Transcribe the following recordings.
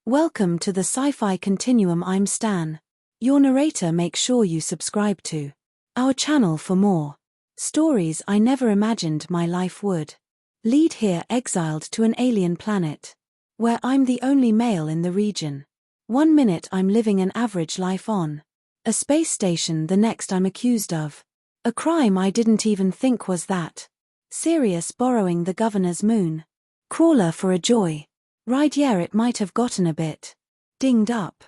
Welcome to the Sci-Fi Continuum. I'm Stan, your narrator. Make sure you subscribe to our channel for more stories I never imagined my life would lead. Here, exiled to an alien planet, where I'm the only male in the region. 1 minute I'm living an average life on a space station, the next I'm accused of a crime I didn't even think was that serious, borrowing the governor's moon crawler for a joy ride. Yeah, it might have gotten a bit dinged up,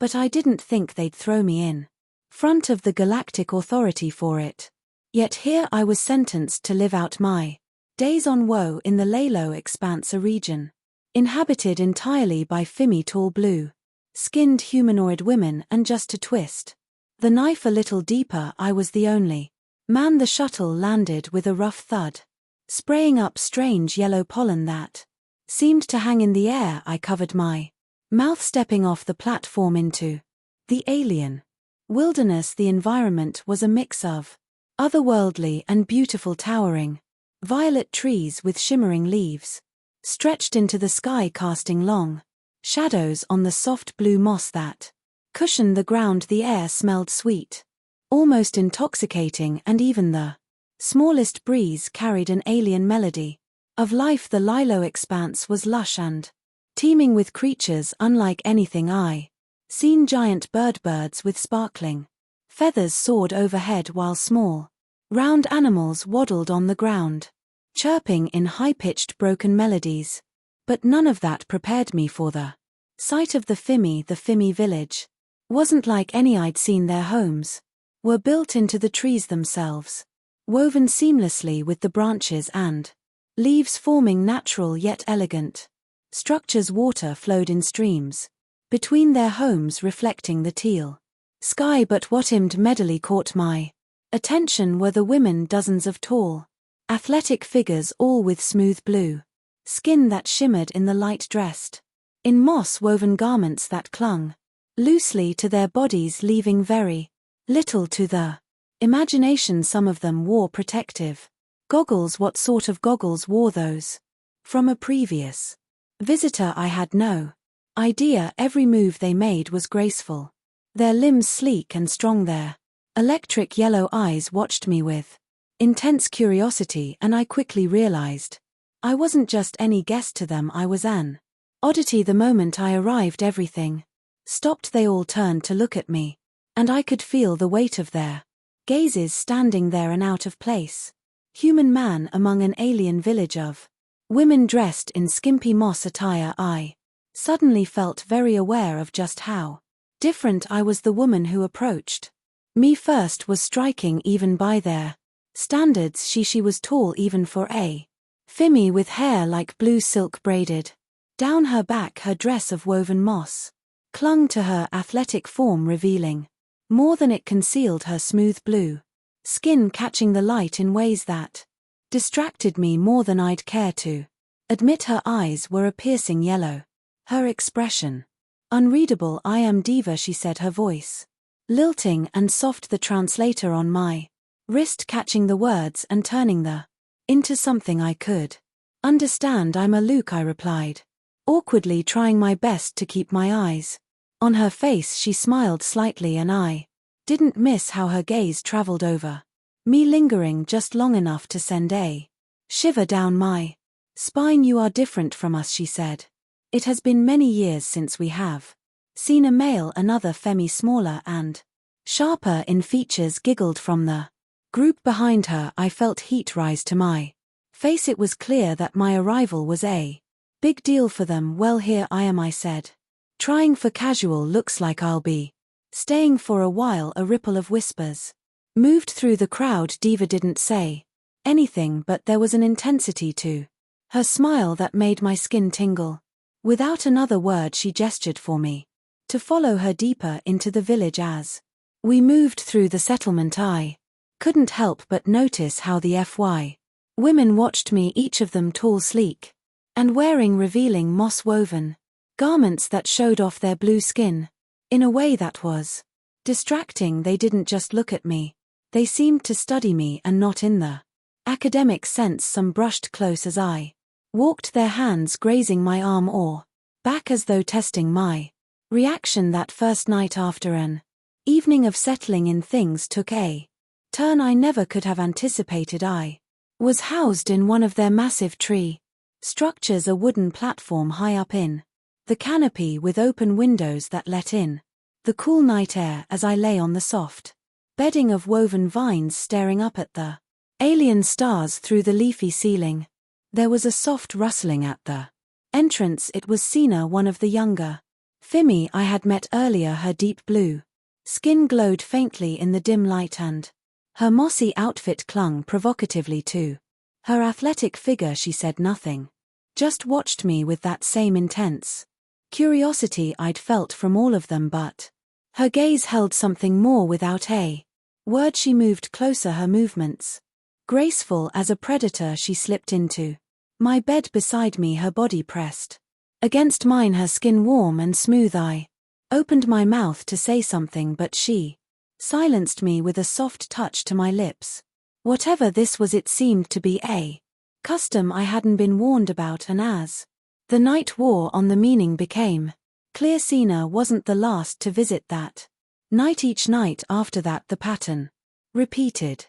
but I didn't think they'd throw me in front of the Galactic Authority for it. Yet here I was sentenced to live out my days on woe in the Lalo Expanse, a region inhabited entirely by fimmy, tall blue-skinned humanoid women, and just to twist the knife a little deeper, I was the only man. The shuttle landed with a rough thud, spraying up strange yellow pollen that seemed to hang in the air. I covered my mouth, stepping off the platform into the alien wilderness. The environment was a mix of otherworldly and beautiful, towering violet trees with shimmering leaves stretched into the sky, casting long shadows on the soft blue moss that cushioned the ground. The air smelled sweet, almost intoxicating, and even the smallest breeze carried an alien melody of life. The Lilo Expanse was lush and teeming with creatures unlike anything I seen. Giant birds with sparkling feathers soared overhead, while small, round animals waddled on the ground, chirping in high-pitched broken melodies. But none of that prepared me for the sight of the Fimmy. The Fimmy village wasn't like any I'd seen. Their homes were built into the trees themselves, woven seamlessly with the branches and leaves, forming natural yet elegant structures. Water flowed in streams between their homes, reflecting the teal sky. But what immediately caught my attention were the women, dozens of tall, athletic figures, all with smooth blue skin that shimmered in the light, dressed in moss-woven garments that clung loosely to their bodies, leaving very little to the imagination. Some of them wore protective goggles. What sort of goggles wore those? From a previous visitor I had no idea. Every move they made was graceful, their limbs sleek and strong. Their electric yellow eyes watched me with intense curiosity, and I quickly realized I wasn't just any guest to them. I was an oddity. The moment I arrived, everything stopped. They all turned to look at me, and I could feel the weight of their gazes. Standing there, an out of place human man among an alien village of women dressed in skimpy moss attire, I suddenly felt very aware of just how different I was. The woman who approached me first was striking, even by their standards. She was tall even for a Fimmy, with hair like blue silk braided down her back. Her dress of woven moss clung to her athletic form, revealing more than it concealed. Her smooth blue skin catching the light in ways that distracted me more than I'd care to admit. Her eyes were a piercing yellow, her expression unreadable. "I am Diva," she said, her voice lilting and soft. The translator on my wrist catching the words and turning the into something I could understand. "I'm a Luke," I replied, awkwardly, trying my best to keep my eyes on her face. She smiled slightly, and I didn't miss how her gaze traveled over me, lingering just long enough to send a shiver down my spine. "You are different from us," she said. "It has been many years since we have seen a male." Another Femi, smaller and sharper in features, giggled from the group behind her. I felt heat rise to my face. It was clear that my arrival was a big deal for them. "Well, here I am," I said, trying for casual. "Looks like I'll be staying for a while." A ripple of whispers moved through the crowd. Diva didn't say anything, but there was an intensity to her smile that made my skin tingle. Without another word, she gestured for me to follow her deeper into the village. As we moved through the settlement, I couldn't help but notice how the HFY women watched me, each of them tall, sleek, and wearing revealing moss-woven garments that showed off their blue skin in a way that was distracting. They didn't just look at me, they seemed to study me, and not in the academic sense. Some brushed close as I walked, their hands grazing my arm or back as though testing my reaction. That first night after an evening of settling in, things took a turn I never could have anticipated. I was housed in one of their massive tree structures, a wooden platform high up in the canopy with open windows that let in the cool night air. As I lay on the soft bedding of woven vines staring up at the alien stars through the leafy ceiling, there was a soft rustling at the entrance. It was Sina, one of the younger Fimi I had met earlier. Her deep blue skin glowed faintly in the dim light, and her mossy outfit clung provocatively to her athletic figure. She said nothing, just watched me with that same intense curiosity I'd felt from all of them, but her gaze held something more. Without a word she moved closer, her movements graceful as a predator. She slipped into my bed beside me, her body pressed against mine, her skin warm and smooth. I opened my mouth to say something, but she silenced me with a soft touch to my lips. Whatever this was, it seemed to be a custom I hadn't been warned about, and as the night wore on, the meaning became clear. Sina wasn't the last to visit that night. Each night after that, the pattern repeated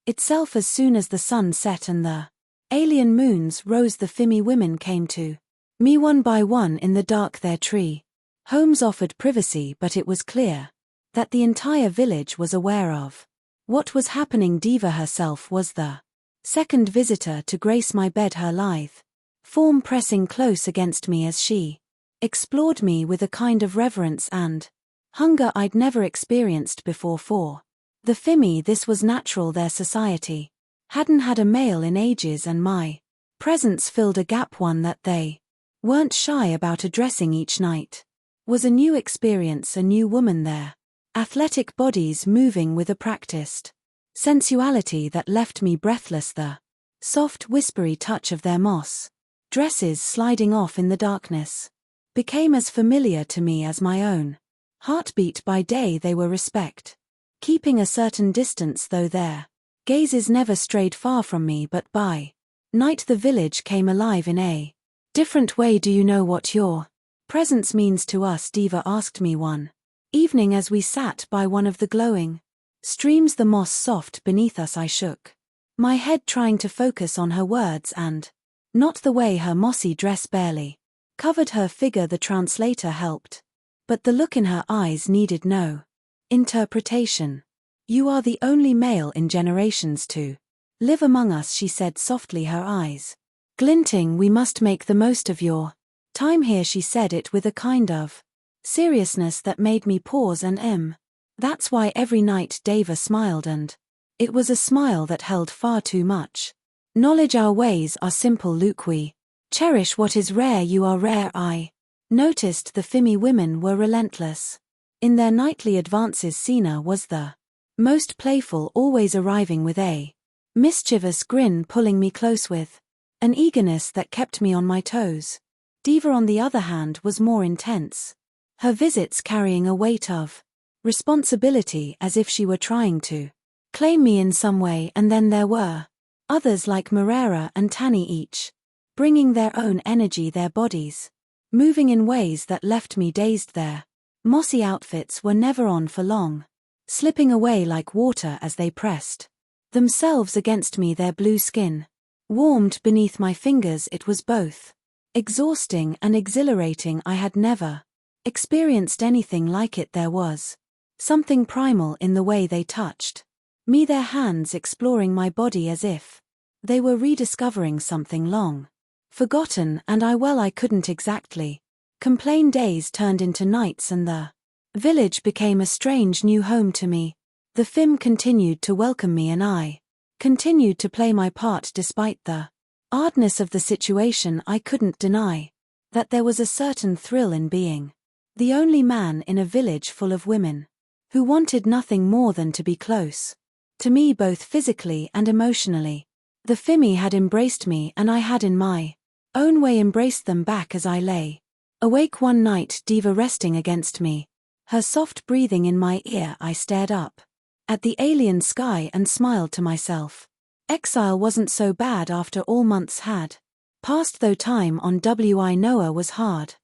itself. As soon as the sun set and the alien moons rose, the Fimi women came to me one by one in the dark. Their tree homes offered privacy, but it was clear that the entire village was aware of what was happening. Diva herself was the second visitor to grace my bed, her lithe form pressing close against me as she explored me with a kind of reverence and hunger I'd never experienced before. For the Fimi, this was natural. Their society hadn't had a male in ages, and my presence filled a gap, one that they weren't shy about addressing. Each night was a new experience, a new woman, their athletic bodies moving with a practiced sensuality that left me breathless. The soft, whispery touch of their moss dresses sliding off in the darkness became as familiar to me as my own heartbeat. By day they were respect, keeping a certain distance, though their gazes never strayed far from me, but by night the village came alive in a different way. Do you know what your presence means to us? Diva asked me one evening as we sat by one of the glowing streams, the moss soft beneath us. I shook my head, trying to focus on her words and not the way her mossy dress barely covered her figure. The translator helped, but the look in her eyes needed no interpretation. You are the only male in generations to live among us, she said softly, her eyes glinting. We must make the most of your time here. She said it with a kind of seriousness that made me pause and that's why every night Diva smiled, and it was a smile that held far too much knowledge. Our ways are simple, Luke. We cherish what is rare. You are rare. I noticed the Fimi women were relentless in their nightly advances. Sina was the most playful, always arriving with a mischievous grin, pulling me close with an eagerness that kept me on my toes. Diva, on the other hand, was more intense, her visits carrying a weight of responsibility, as if she were trying to claim me in some way. And then there were others like Marera and Tani, each bringing their own energy, their bodies moving in ways that left me dazed. Their mossy outfits were never on for long, slipping away like water as they pressed themselves against me, their blue skin warmed beneath my fingers. It was both exhausting and exhilarating. I had never experienced anything like it. There was something primal in the way they touched me, their hands exploring my body as if they were rediscovering something long forgotten. And I couldn't exactly complain. Days turned into nights and the village became a strange new home to me. The Fim continued to welcome me, and I continued to play my part despite the hardness of the situation. I couldn't deny that there was a certain thrill in being the only man in a village full of women who wanted nothing more than to be close to me, both physically and emotionally. The Fimi had embraced me, and I had in my own way embraced them back. As I lay awake one night, Diva resting against me, her soft breathing in my ear, I stared up at the alien sky and smiled to myself. Exile wasn't so bad after all. Months had passed, though time on WI Noah was hard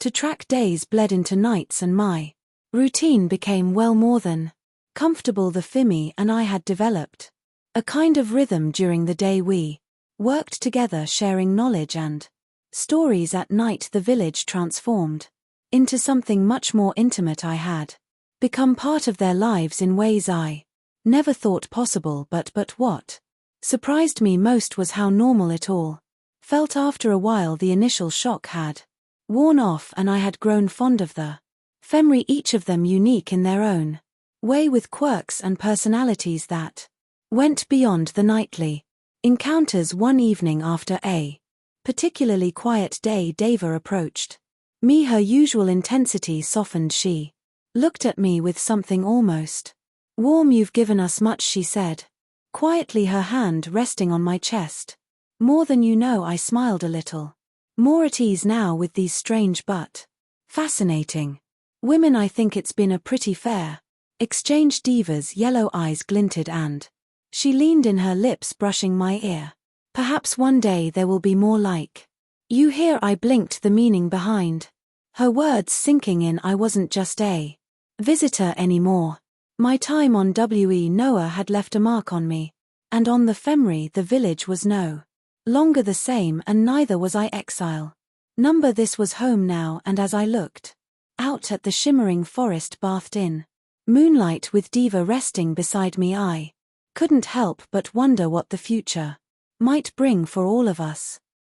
To track days bled into nights and my routine became well more than comfortable. The Fimi and I had developed a kind of rhythm during the day. We worked together, sharing knowledge and stories. At night the village transformed into something much more intimate. I had become part of their lives in ways I never thought possible. But what surprised me most was how normal it all felt. After a while the initial shock had worn off and I had grown fond of the Femri, each of them unique in their own way, with quirks and personalities that went beyond the nightly encounters. One evening after a particularly quiet day, Deva approached me. Her usual intensity softened. She looked at me with something almost warm. "You've given us much," she said quietly, her hand resting on my chest. "More than you know." I smiled, a little more at ease now with these strange but fascinating women. "I think it's been a pretty fair exchange." Deva's yellow eyes glinted and she leaned in, her lips brushing my ear. "Perhaps one day there will be more like you here." I blinked, the meaning behind her words sinking in. I wasn't just a visitor anymore. My time on Noah had left a mark on me, and on the Femri the village was no longer the same, and neither was I. Exile number, this was home now. And as I looked out at the shimmering forest bathed in moonlight with Deva resting beside me, I couldn't help but wonder what the future might bring for all of us.